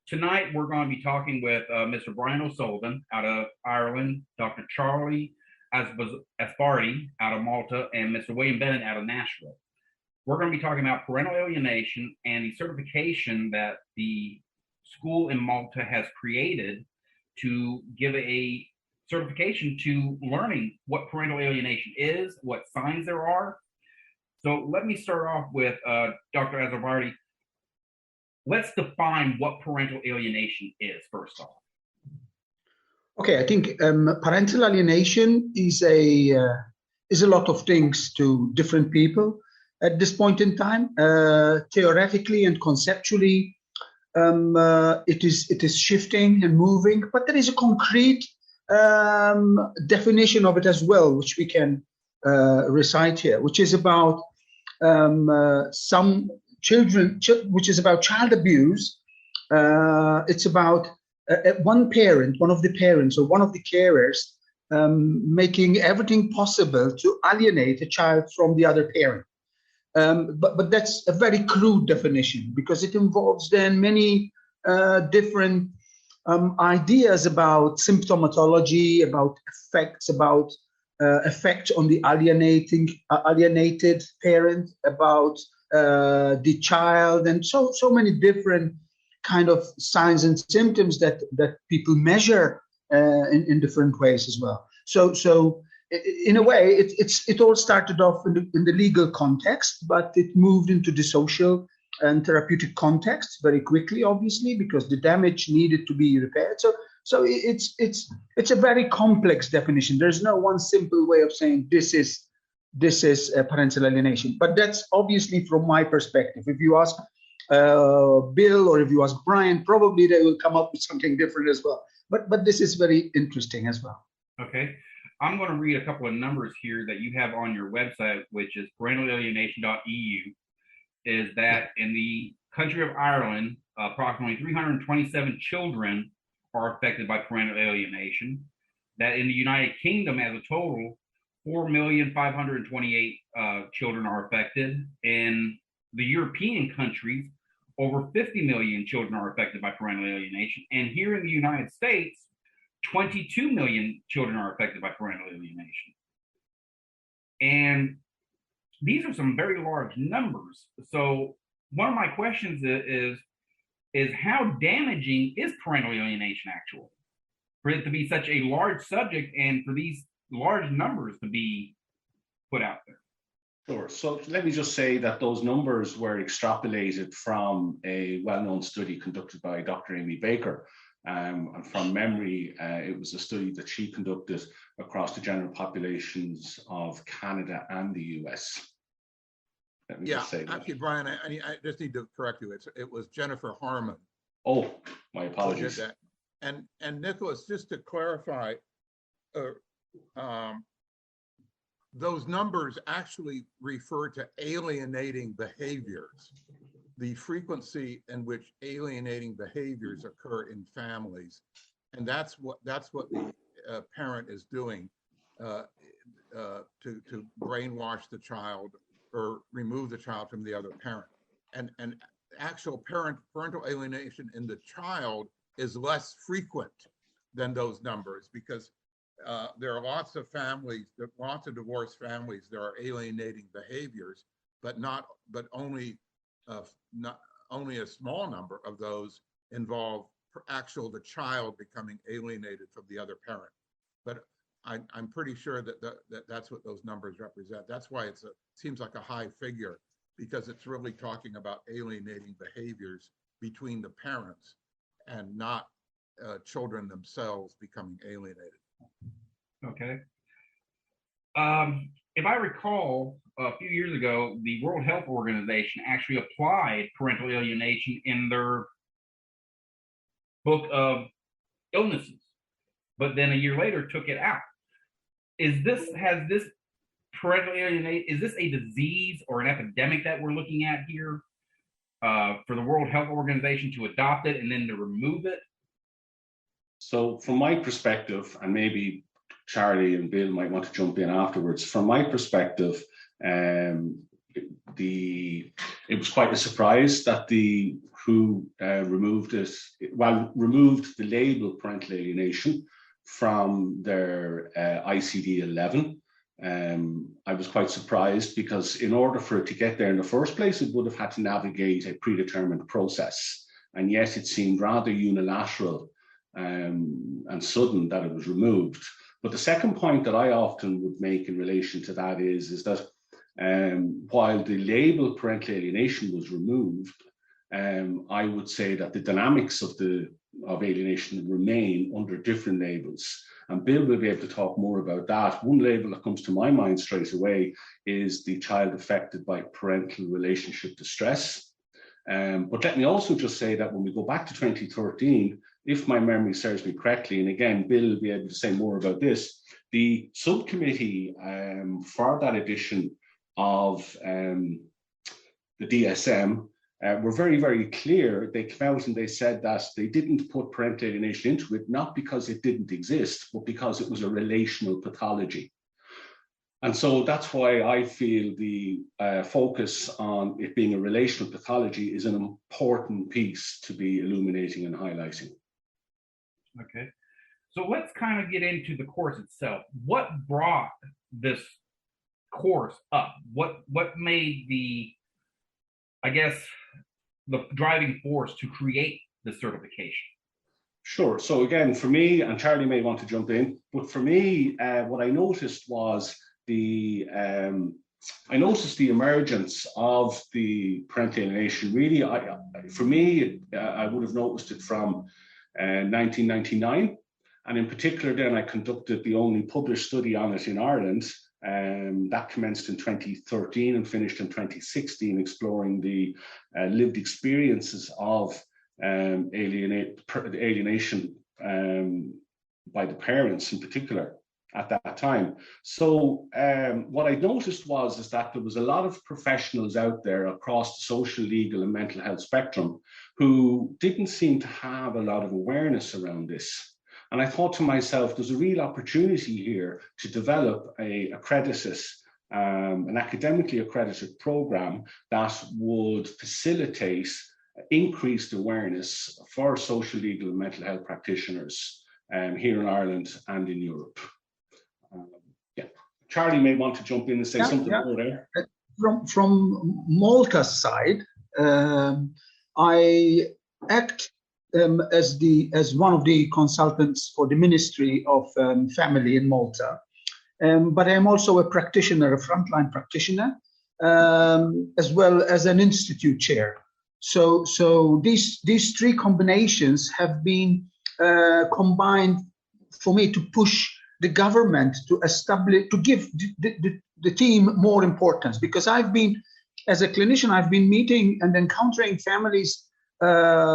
Tonight, we're going to be talking with Mr. Brian O'Sullivan out of Ireland, Dr. Charlie Asbarty out of Malta, and Mr. William Bennett out of Nashville. We're going to be talking about parental alienation and the certification that the school in Malta has created to give a certification to learning what parental alienation is, what signs there are. So let me start off with Dr. Asbarty. Let's define what parental alienation is, first off. Okay, I think parental alienation is a lot of things to different people at this point in time. Theoretically and conceptually, it is shifting and moving, but there is a concrete definition of it as well, which we can recite here, which is about some children, which is about child abuse. It's about one of the parents or one of the carers making everything possible to alienate a child from the other parent. But that's a very crude definition, because it involves then many different ideas about symptomatology, about effects, about effect on the alienated parent, about the child, and so many different kind of signs and symptoms that people measure in different ways as well. So in a way, it all started off in the legal context, but it moved into the social and therapeutic context very quickly, obviously, because the damage needed to be repaired. So it's a very complex definition. There's no one simple way of saying this is a parental alienation. But that's obviously from my perspective. If you ask Bill or if you ask Brian, probably they will come up with something different as well. But this is very interesting as well. Okay. I'm going to read a couple of numbers here that you have on your website, which is parentalalienation.eu, is that in the country of Ireland, approximately 327 children are affected by parental alienation. That in the United Kingdom as a total, 4,528 children are affected. In the European countries, over 50 million children are affected by parental alienation. And here in the United States, 22 million children are affected by parental alienation. And these are some very large numbers. So one of my questions is how damaging is parental alienation actually? For it to be such a large subject and for these large numbers to be put out there. Sure. So let me just say that those numbers were extrapolated from a well-known study conducted by Dr. Amy Baker. And from memory, it was a study that she conducted across the general populations of Canada and the US. Let me just say that. Actually, Brian, I just need to correct you. It was Jennifer Harmon. Oh, my apologies. And Nicholas, just to clarify, those numbers actually refer to alienating behaviors, the frequency in which alienating behaviors occur in families, and that's what the parent is doing to brainwash the child or remove the child from the other parent. And actual parental alienation in the child is less frequent than those numbers, because there are lots of divorced families. There are alienating behaviors, but only a small number of those involve the child becoming alienated from the other parent. But I'm pretty sure that's what those numbers represent. That's why it seems like a high figure, because it's really talking about alienating behaviors between the parents and not children themselves becoming alienated. Okay. If I recall, a few years ago, the World Health Organization actually applied parental alienation in their book of illnesses, but then a year later took it out. Is this parental alienation, is this a disease or an epidemic that we're looking at here for the World Health Organization to adopt it and then to remove it? So from my perspective, and maybe Charlie and Bill might want to jump in afterwards, from my perspective, it was quite a surprise that the who removed the label parental alienation from their ICD-11. I was quite surprised because in order for it to get there in the first place, it would have had to navigate a predetermined process. And yet it seemed rather unilateral and sudden that it was removed. But the second point that I often would make in relation to that is that while the label parental alienation was removed, I would say that the dynamics of alienation remain under different labels. And Bill will be able to talk more about that. One label that comes to my mind straight away is the child affected by parental relationship distress. But let me also just say that when we go back to 2013, if my memory serves me correctly, and again, Bill will be able to say more about this, the subcommittee for that edition of the DSM were very, very clear. They came out and they said that they didn't put parental alienation into it, not because it didn't exist, but because it was a relational pathology. And so that's why I feel the focus on it being a relational pathology is an important piece to be illuminating and highlighting. Okay. So let's kind of get into the course itself. What brought this course up? What made the driving force to create the certification? Sure. So again, for me, and Charlie may want to jump in, but for me, what I noticed was the emergence of the parental alienation. Really, for me, I would have noticed it from 1999, and in particular, then I conducted the only published study on it in Ireland. That commenced in 2013 and finished in 2016, exploring the lived experiences of alienation by the parents in particular at that time. So what I noticed is that there was a lot of professionals out there across the social, legal and mental health spectrum who didn't seem to have a lot of awareness around this. And I thought to myself, there's a real opportunity here to develop an academically accredited program that would facilitate increased awareness for social, legal and mental health practitioners here in Ireland and in Europe. Charlie may want to jump in and say something more there. From Malta's side, I act as one of the consultants for the Ministry of Family in Malta, but I'm also a practitioner, a frontline practitioner, as well as an institute chair. So these three combinations have been combined for me to push the government to give the team more importance, because as a clinician, I've been meeting and encountering families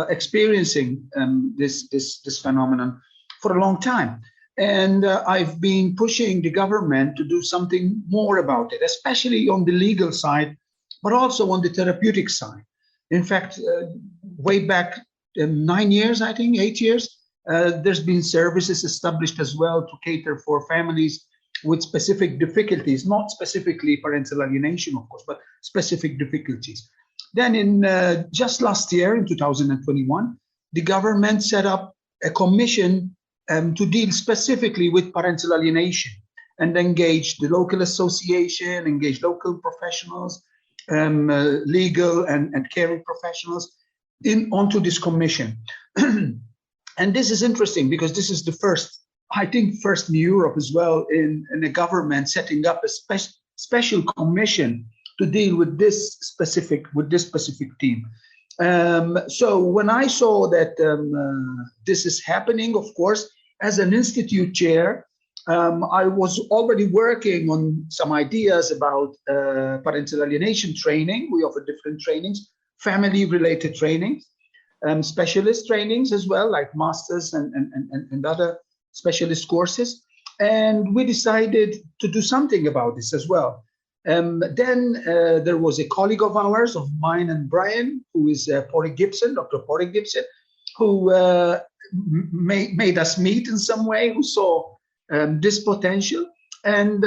experiencing this phenomenon for a long time. And I've been pushing the government to do something more about it, especially on the legal side, but also on the therapeutic side. In fact, way back 9 years, I think, 8 years, there's been services established as well to cater for families with specific difficulties, not specifically parental alienation, of course, but specific difficulties. Then in just last year, in 2021, the government set up a commission to deal specifically with parental alienation and engage the local association, engage local professionals, legal and caring professionals onto this commission. And this is interesting because this is the first in Europe as well in a government setting up a special commission to deal with this specific team. So when I saw that this is happening, of course, as an institute chair, I was already working on some ideas about parental alienation training. We offer different trainings, family-related trainings, specialist trainings as well, like masters and other specialist courses. And we decided to do something about this as well. Then there was a colleague of ours, of mine and Brian, who is Dr. Porrick Gibson, who made us meet in some way, who saw this potential. And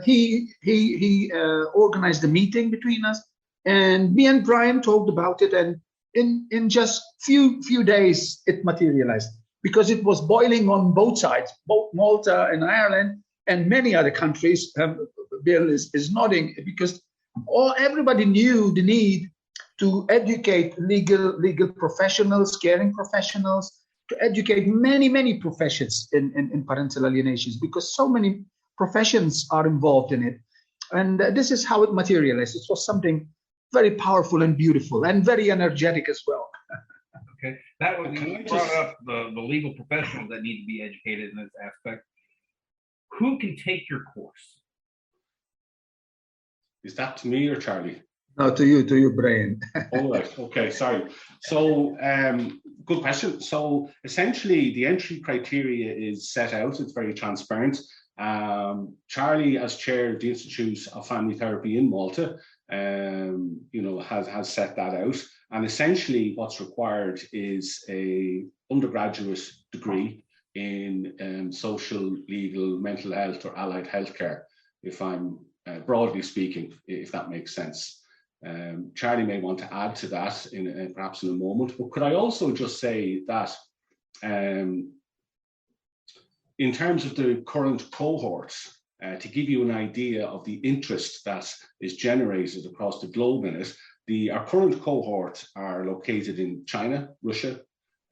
he organized a meeting between us. And me and Brian talked about it. And in just few days it materialized, because it was boiling on both sides, both Malta and Ireland and many other countries. Bill is nodding, because everybody knew the need to educate legal professionals, caring professionals, to educate many professions in parental alienations, because so many professions are involved in it. And this is how it materialized. It was something very powerful and beautiful and very energetic as well. Okay, that was, you brought up the legal professionals that need to be educated in this aspect. Who can take your course? Is that to me or Charlie? No, to you, Brian. All right. Okay. Sorry. So, good question. So, essentially, the entry criteria is set out. It's very transparent. Charlie, as chair of the Institute of Family Therapy in Malta, has set that out. And essentially, what's required is a undergraduate degree in social, legal, mental health, or allied healthcare, if I'm broadly speaking, if that makes sense. Charlie may want to add to that perhaps in a moment, but could I also just say that in terms of the current cohorts, to give you an idea of the interest that is generated across the globe in it, our current cohort are located in China, Russia,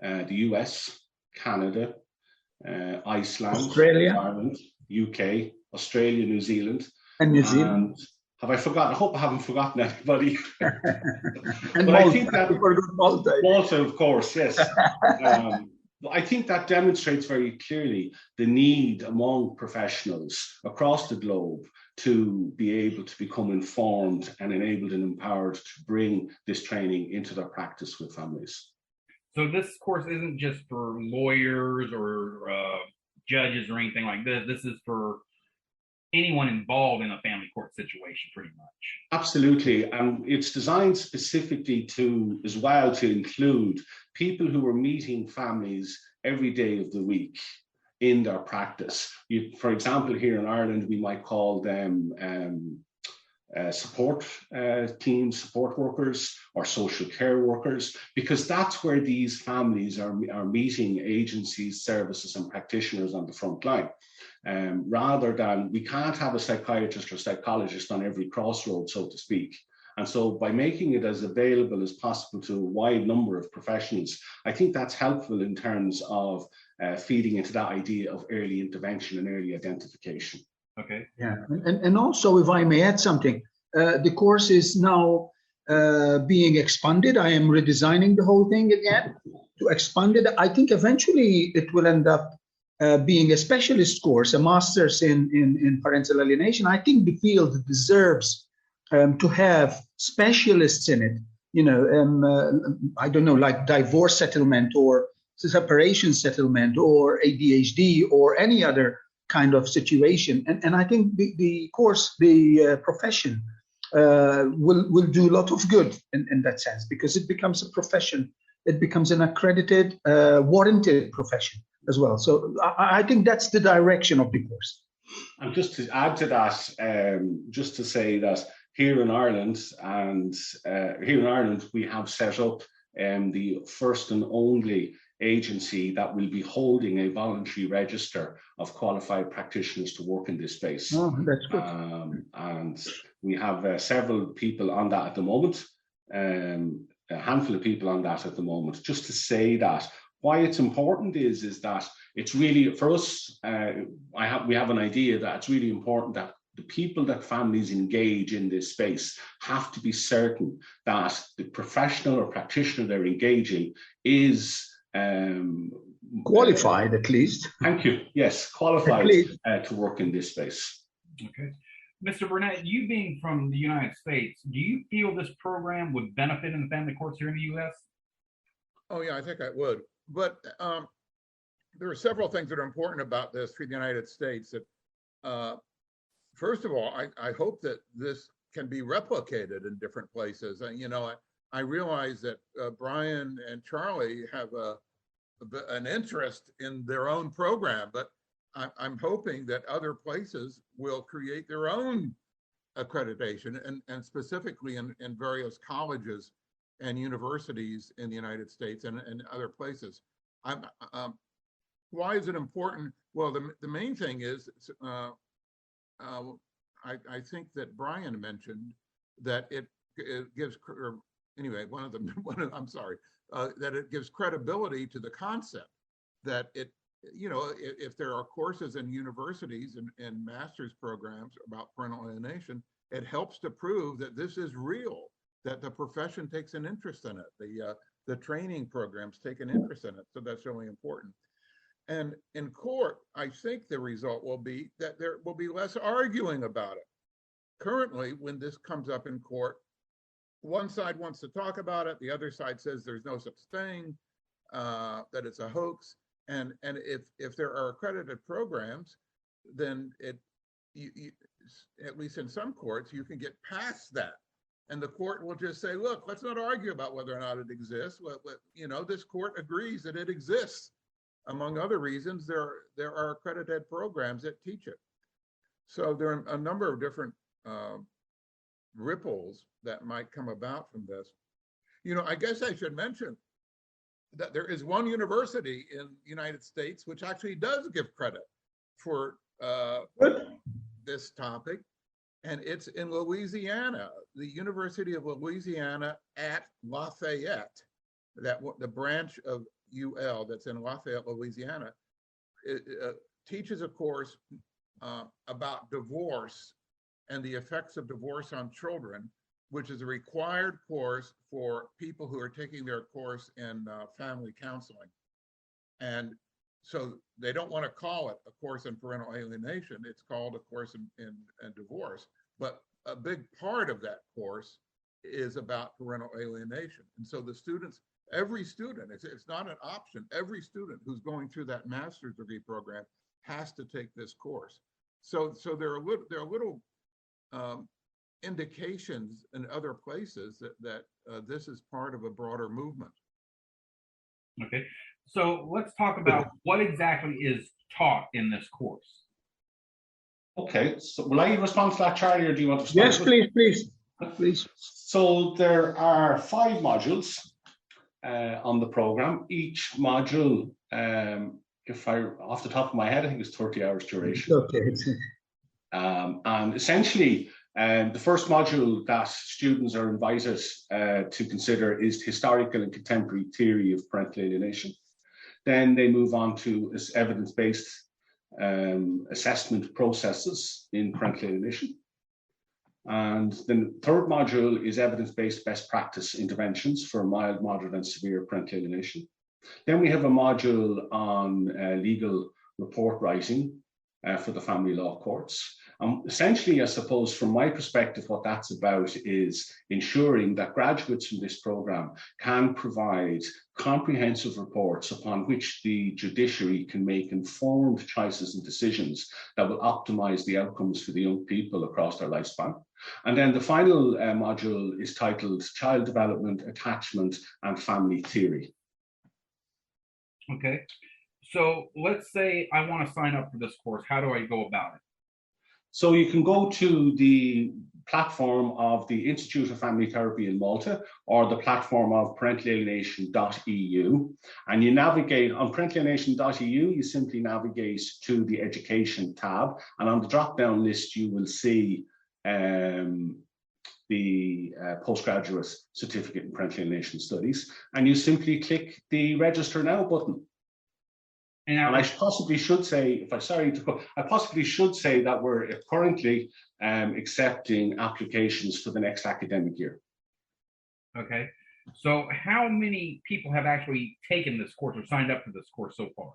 the US, Canada, Iceland, Australia, Ireland, UK, Australia, New Zealand. And New Zealand. Have I forgotten? I hope I haven't forgotten anybody. And but Malta. I think that Malta, of course, yes. I think that demonstrates very clearly the need among professionals across the globe to be able to become informed and enabled and empowered to bring this training into their practice with families. So this course isn't just for lawyers or judges or anything like this. This is for anyone involved in a family court situation, pretty much. Absolutely. And it's designed specifically to include people who are meeting families every day of the week in their practice. For example, here in Ireland, we might call them support teams, support workers, or social care workers, because that's where these families are meeting agencies, services, and practitioners on the front line. Rather than, we can't have a psychiatrist or psychologist on every crossroad, so to speak. And so by making it as available as possible to a wide number of professionals, I think that's helpful in terms of feeding into that idea of early intervention and early identification. Okay. Yeah, and also, if I may add something, the course is now being expanded. I am redesigning the whole thing again to expand it. I think eventually it will end up being a specialist course, a master's in parental alienation. I think the field deserves to have specialists in it. I don't know, like divorce settlement or separation settlement or ADHD or any other kind of situation. And I think the course, the profession will do a lot of good in that sense, because it becomes a profession. It becomes an accredited, warranted profession as well. So I think that's the direction of the course. And just to add to that, just to say that here in Ireland, we have set up the first and only agency that will be holding a voluntary register of qualified practitioners to work in this space. Oh, that's good. And we have several people on that at the moment, a handful of people on that at the moment. Just to say that why it's important is that it's really, for us, we have an idea that it's really important that the people that families engage in this space have to be certain that the professional or practitioner they're engaging is qualified, at least. Thank you. Yes, qualified to work in this space. Okay. Mr. Burnett, you being from the United States, do you feel this program would benefit in the family courts here in the U.S.? Oh, yeah, I think I would. But there are several things that are important about this for the United States. That, first of all, I hope that this can be replicated in different places. I realize that Brian and Charlie have an interest in their own program, but I'm hoping that other places will create their own accreditation, and specifically in various colleges and universities in the United States and other places. Why is it important? Well, the main thing is, I think that Brian mentioned that it gives, or anyway, I'm sorry, that it gives credibility to the concept that it, if there are courses in universities and master's programs about parental alienation, it helps to prove that this is real, that the profession takes an interest in it, the training programs take an interest in it. So that's really important. And in court, I think the result will be that there will be less arguing about it. Currently, when this comes up in court, one side wants to talk about it, the other side says there's no such thing, that it's a hoax. And if there are accredited programs, then at least in some courts, you can get past that. And the court will just say, look, let's not argue about whether or not it exists. This court agrees that it exists. Among other reasons, there are accredited programs that teach it. So there are a number of different ripples that might come about from this. I guess I should mention that there is one university in the United States which actually does give credit for this topic, and it's in Louisiana, the University of Louisiana at Lafayette, the branch of UL that's in Lafayette, Louisiana, teaches a course about divorce and the effects of divorce on children, which is a required course for people who are taking their course in family counseling. And so they don't want to call it a course in parental alienation. It's called a course in divorce. But a big part of that course is about parental alienation. And so the students, every student, it's not an option. Every student who's going through that master's degree program has to take this course. So there are little indications in other places that this is part of a broader movement. Okay, so let's talk about what exactly is taught in this course. Okay, so will I respond to that, Charlie, or do you want to respond? Yes, please. So there are 5 modules on the program. Each module, if I, off the top of my head, I think it's 30 hours duration. Okay. And essentially, the first module that students are invited to consider is historical and contemporary theory of parental alienation. Then they move on to evidence-based assessment processes in parental alienation. And then the third module is evidence-based best practice interventions for mild, moderate, and severe parental alienation. Then we have a module on legal report writing for the family law courts. Essentially, I suppose, from my perspective, what that's about is ensuring that graduates from this program can provide comprehensive reports upon which the judiciary can make informed choices and decisions that will optimize the outcomes for the young people across their lifespan. And then the final module is titled Child Development, Attachment, and Family Theory. Okay, so let's say I want to sign up for this course. How do I go about it? So you can go to the platform of the Institute of Family Therapy in Malta, or the platform of parentalalienation.eu, and you navigate on parentalalienation.eu. You simply navigate to the education tab, and on the drop-down list you will see the postgraduate certificate in parental alienation studies, and you simply click the register now button. And I possibly should say, I possibly should say that we're currently accepting applications for the next academic year. Okay, so how many people have actually taken this course or signed up for this course so far?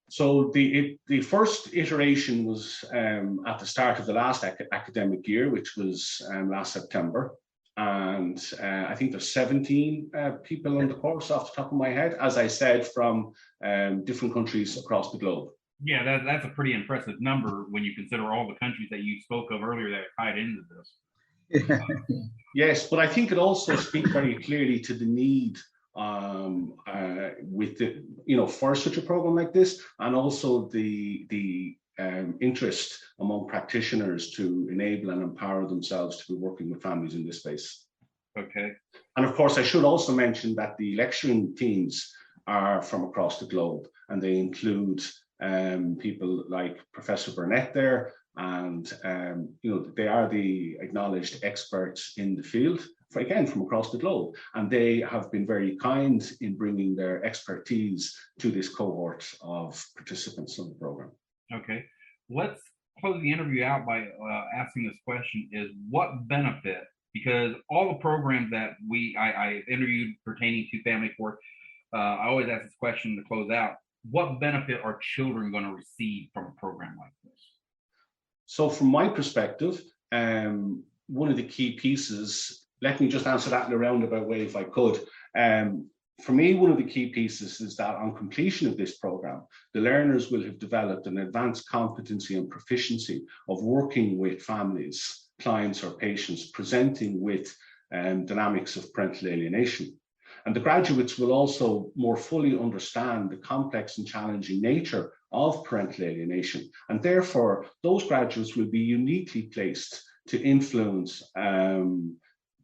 So the first iteration was at the start of the last academic year, which was last September. And I think there's 17 people on the course off the top of my head, as I said, from different countries across the globe. Yeah, that's a pretty impressive number when you consider all the countries that you spoke of earlier that are tied into this. Yes, but I think it also speaks very clearly to the need with the, for such a program like this, and also the interest among practitioners to enable and empower themselves to be working with families in this space. Okay. And of course, I should also mention that the lecturing teams are from across the globe, and they include people like Professor Burnett there, and they are the acknowledged experts in the field, again from across the globe, and they have been very kind in bringing their expertise to this cohort of participants on the program. Okay, let's close the interview out by asking this question: is what benefit? Because all the programs that I interviewed pertaining to family court, I always ask this question to close out: what benefit are children going to receive from a program like this? So, from my perspective, one of the key pieces, let me just answer that in a roundabout way if I could. For me, one of the key pieces is that on completion of this program, the learners will have developed an advanced competency and proficiency of working with families, clients, or patients presenting with dynamics of parental alienation. And the graduates will also more fully understand the complex and challenging nature of parental alienation. And therefore, those graduates will be uniquely placed to influence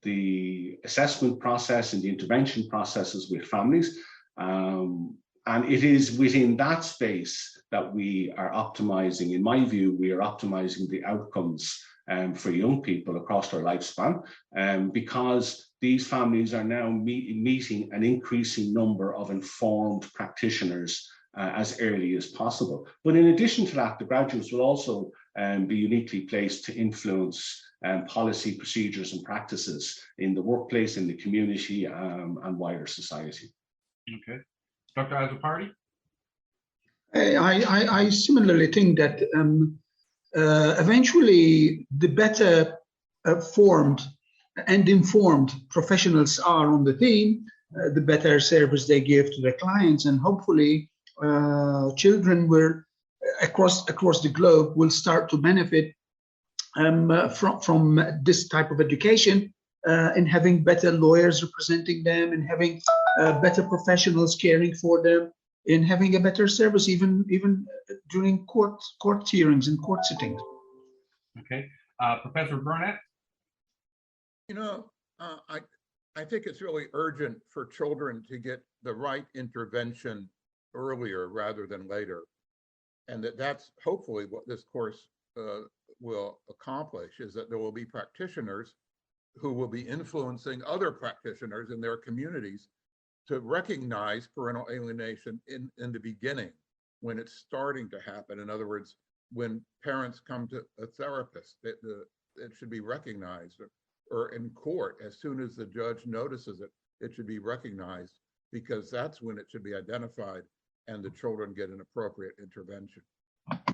the assessment process and the intervention processes with families. And it is within that space that we are optimizing, in my view, we are optimizing the outcomes for young people across their lifespan, because these families are now meeting an increasing number of informed practitioners as early as possible. But in addition to that, the graduates will also be uniquely placed to influence policy, procedures, and practices in the workplace, in the community, and wider society. Okay. Dr. Azzopardi? I similarly think that eventually the better formed and informed professionals are on the team, the better service they give to their clients, and hopefully children will across the globe will start to benefit from this type of education, in having better lawyers representing them, and having better professionals caring for them, in having a better service even during court hearings and court sittings. Okay. Professor Burnett? I think it's really urgent for children to get the right intervention earlier rather than later. And that's hopefully what this course will accomplish, is that there will be practitioners who will be influencing other practitioners in their communities to recognize parental alienation in the beginning, when it's starting to happen. In other words, when parents come to a therapist, it should be recognized, or in court, as soon as the judge notices it, it should be recognized, because that's when it should be identified and the children get an appropriate intervention.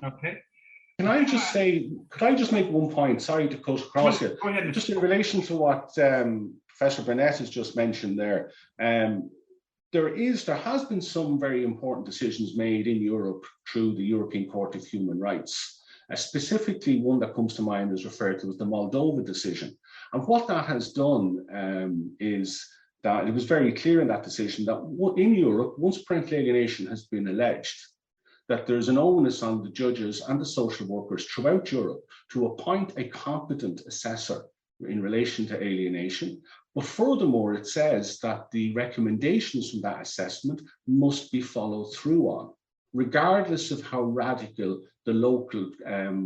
Okay. Can I just say, could I just make one point? Sorry to cut across it. Go ahead. Just in relation to what Professor Burnett has just mentioned there, there has been some very important decisions made in Europe through the European Court of Human Rights. Specifically, one that comes to mind is referred to as the Moldova decision. And what that has done is that it was very clear in that decision that in Europe, once parental alienation has been alleged, that there's an onus on the judges and the social workers throughout Europe to appoint a competent assessor in relation to alienation. But furthermore, it says that the recommendations from that assessment must be followed through on, regardless of how radical the local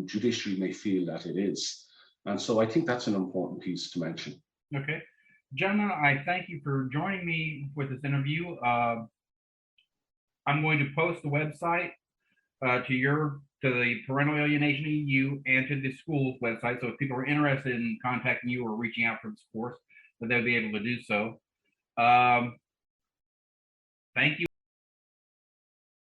judiciary may feel that it is. And so I think that's an important piece to mention. Okay. Gentlemen, I thank you for joining me with this interview. I'm going to post the website to the Parental Alienation EU and to the school's website. So if people are interested in contacting you or reaching out for this course, that they'll be able to do so. Thank you.